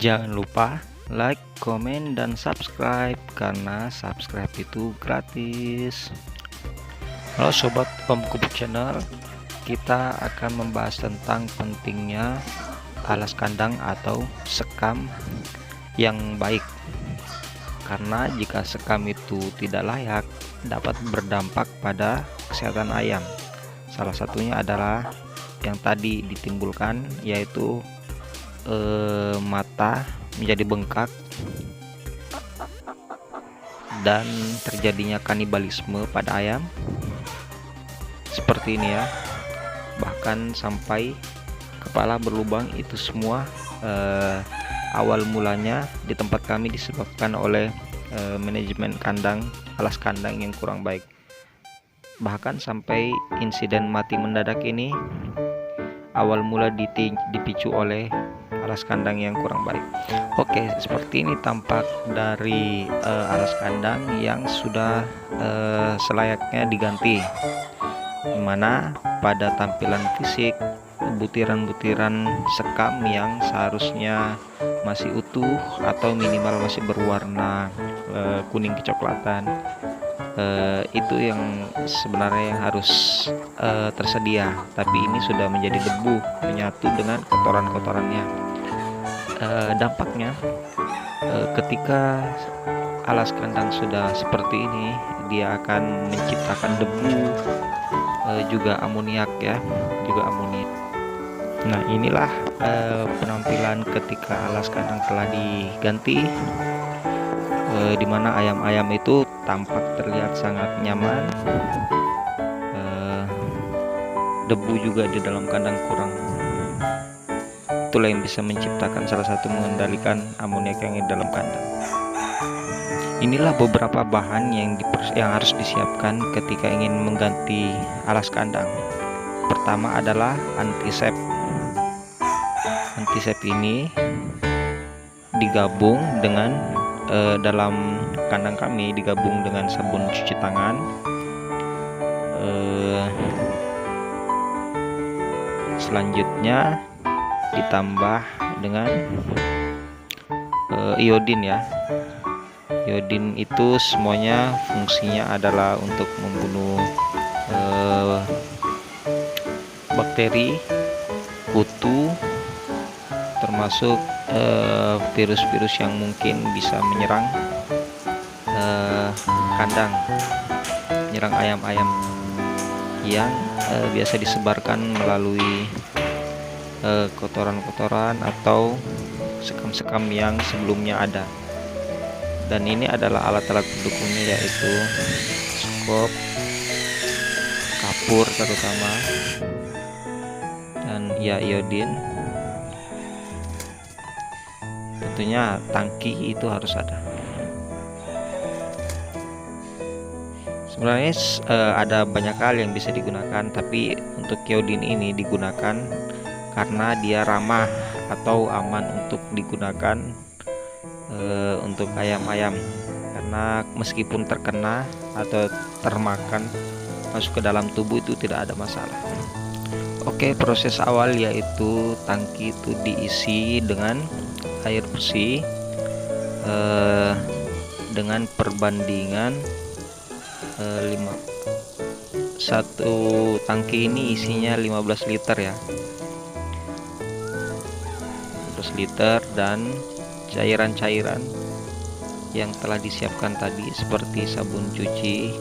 Jangan lupa like, komen, dan subscribe karena subscribe itu gratis. Halo sobat Om Kubu Channel, kita akan membahas tentang pentingnya alas kandang atau sekam yang baik. Karena jika sekam itu tidak layak, dapat berdampak pada kesehatan ayam. Salah satunya adalah yang tadi ditimbulkan, yaitu mata menjadi bengkak dan terjadinya kanibalisme pada ayam seperti ini ya, bahkan sampai kepala berlubang. Itu semua awal mulanya di tempat kami disebabkan oleh manajemen kandang, alas kandang yang kurang baik. Bahkan sampai insiden mati mendadak ini awal mula dipicu oleh alas kandang yang kurang baik. Oke, seperti ini tampak dari alas kandang yang sudah selayaknya diganti, dimana pada tampilan fisik butiran-butiran sekam yang seharusnya masih utuh atau minimal masih berwarna kuning kecoklatan, itu yang sebenarnya yang harus tersedia, tapi ini sudah menjadi debu menyatu dengan kotoran-kotorannya. Dampaknya ketika alas kandang sudah seperti ini, dia akan menciptakan debu, juga amoniak ya, juga amoniak. Nah, inilah penampilan ketika alas kandang telah diganti, dimana ayam-ayam itu tampak terlihat sangat nyaman. Debu juga di dalam kandang kurang. Itulah yang bisa menciptakan, salah satu mengendalikan amoniak yang di dalam kandang. Inilah beberapa bahan yang harus disiapkan ketika ingin mengganti alas kandang. Pertama adalah antisep. Antisep ini digabung dengan dalam kandang kami digabung dengan sabun cuci tangan, selanjutnya ditambah dengan iodin ya. Iodin itu semuanya fungsinya adalah untuk membunuh bakteri, kutu, termasuk virus-virus yang mungkin bisa menyerang kandang, menyerang ayam-ayam yang biasa disebarkan melalui kotoran-kotoran atau sekam-sekam yang sebelumnya ada. Dan ini adalah alat-alat pendukungnya, yaitu skop, kapur terutama, dan ya iodin. Tentunya tangki itu harus ada. Sebenarnya ada banyak hal yang bisa digunakan, tapi untuk iodin ini digunakan karena dia ramah atau aman untuk digunakan untuk ayam-ayam, karena meskipun terkena atau termakan masuk ke dalam tubuh itu tidak ada masalah. Oke, proses awal yaitu tangki itu diisi dengan air bersih dengan perbandingan satu tangki ini isinya 15 liter ya, 15 liter, dan cairan-cairan yang telah disiapkan tadi seperti sabun cuci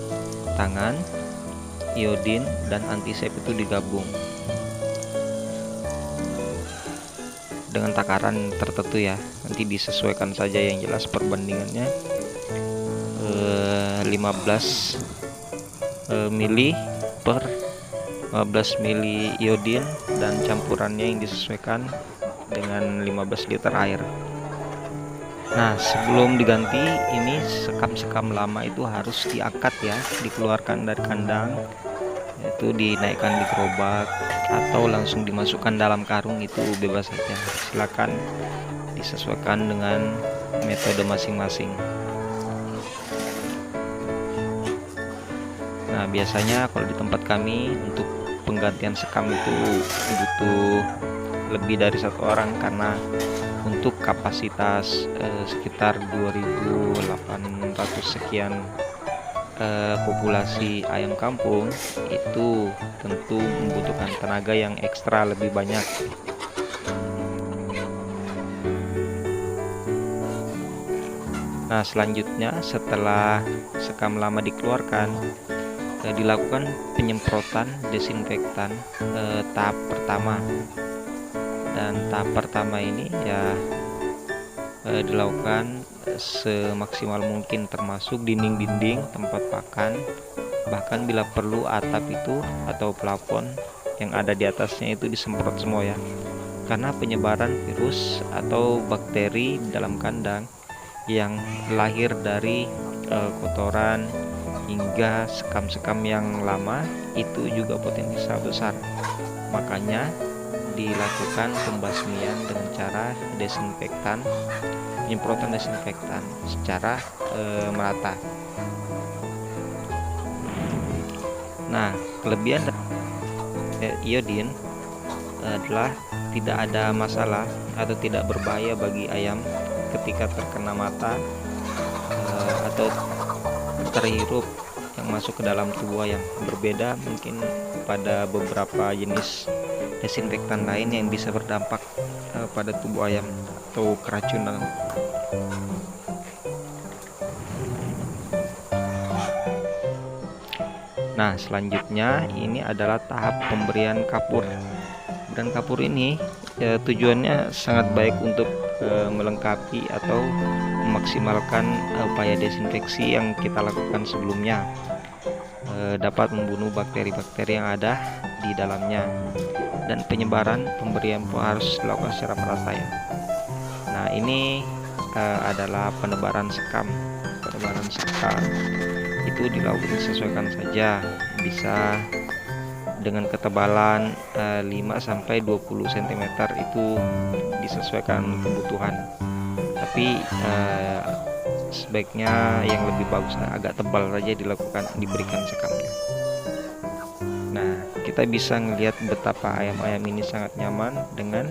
tangan, iodin, dan antisep itu digabung dengan takaran tertentu ya. Nanti disesuaikan saja, yang jelas perbandingannya 15 mili per 15 mili iodin, dan campurannya yang disesuaikan dengan 15 liter air. Nah, sebelum diganti ini sekam-sekam lama itu harus diangkat ya, dikeluarkan dari kandang, yaitu dinaikkan di gerobak atau langsung dimasukkan dalam karung, itu bebas saja. Silakan disesuaikan dengan metode masing-masing. Nah, biasanya kalau di tempat kami untuk penggantian sekam itu butuh lebih dari 1 orang, karena untuk kapasitas sekitar 2.800 sekian populasi ayam kampung, itu tentu membutuhkan tenaga yang ekstra lebih banyak. Nah, selanjutnya setelah sekam lama dikeluarkan, dilakukan penyemprotan desinfektan tahap pertama. Dan tahap pertama ini ya dilakukan semaksimal mungkin, termasuk dinding-dinding tempat pakan, bahkan bila perlu atap itu atau plafon yang ada di atasnya itu disemprot semua ya, karena penyebaran virus atau bakteri dalam kandang yang lahir dari kotoran hingga sekam-sekam yang lama itu juga potensi sangat besar. Makanya dilakukan pembasmian dengan cara desinfektan, penyemprotan desinfektan secara merata. Nah, kelebihan iodin adalah tidak ada masalah atau tidak berbahaya bagi ayam ketika terkena mata atau terhirup yang masuk ke dalam tubuh ayam. Berbeda mungkin pada beberapa jenis desinfektan lain yang bisa berdampak pada tubuh ayam atau keracunan. Nah, selanjutnya ini adalah tahap pemberian kapur. Dan kapur ini tujuannya sangat baik untuk melengkapi atau memaksimalkan upaya desinfeksi yang kita lakukan sebelumnya. Dapat membunuh bakteri-bakteri yang ada di dalamnya, dan penyebaran pemberian pun harus dilakukan secara merata ya. Nah, ini adalah penebaran sekam. Penebaran sekam itu dilakukan disesuaikan saja, bisa dengan ketebalan 5-20 cm, itu disesuaikan kebutuhan. Tapi sebaiknya yang lebih bagus agak tebal saja diberikan sekamnya. Nah, kita bisa melihat betapa ayam-ayam ini sangat nyaman dengan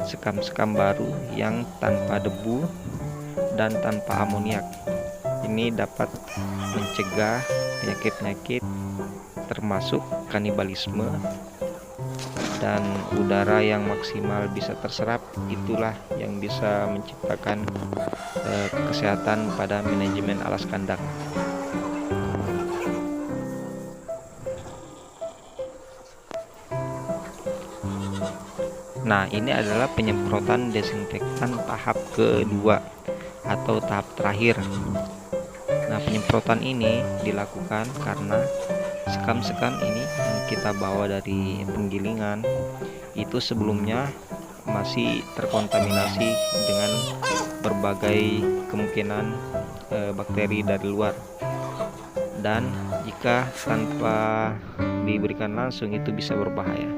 sekam-sekam baru yang tanpa debu dan tanpa amoniak. Ini dapat mencegah penyakit-penyakit termasuk kanibalisme, dan udara yang maksimal bisa terserap. Itulah yang bisa menciptakan kesehatan pada manajemen alas kandang. Nah, ini adalah penyemprotan desinfektan tahap kedua atau tahap terakhir. Nah, penyemprotan ini dilakukan karena sekam-sekam ini yang kita bawa dari penggilingan itu sebelumnya masih terkontaminasi dengan berbagai kemungkinan bakteri dari luar, dan jika tanpa diberikan langsung itu bisa berbahaya.